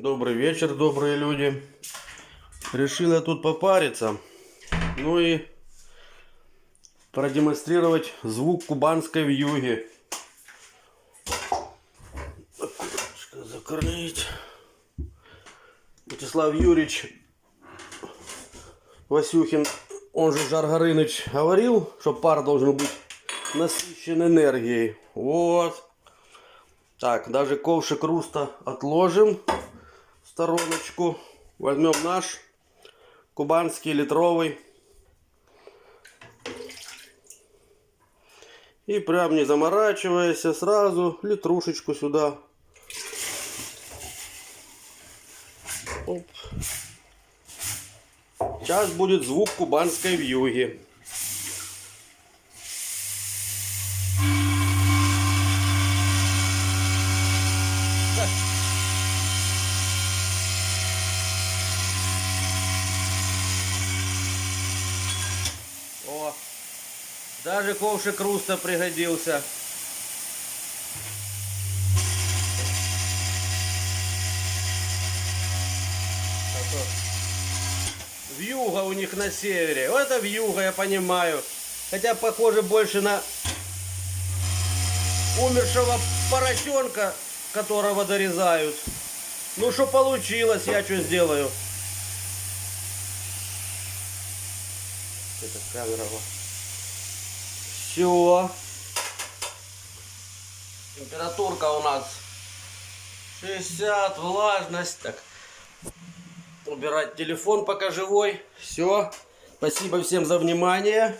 Добрый вечер, добрые люди. Решил я тут попариться. Ну и продемонстрировать звук кубанской вьюги. Окошко закрыть. Вячеслав Юрьевич Васюхин, он же Жар Горыныч, говорил, что пар должен быть насыщен энергией. Вот. Так, даже ковшик руста отложим в стороночку. Возьмем наш кубанский литровый. И прям не заморачиваясь, сразу литрушечку сюда. Оп. Сейчас будет звук кубанской вьюги. О, даже ковшик руста пригодился. Вьюга у них на севере. Вот это вьюга, я понимаю. Хотя похоже больше на умершего поросенка, которого дорезают. Ну что получилось, я что сделаю. Это камера. Все. Температурка у нас 60, влажность. Так. Убирать телефон пока живой. Все. Спасибо всем за внимание.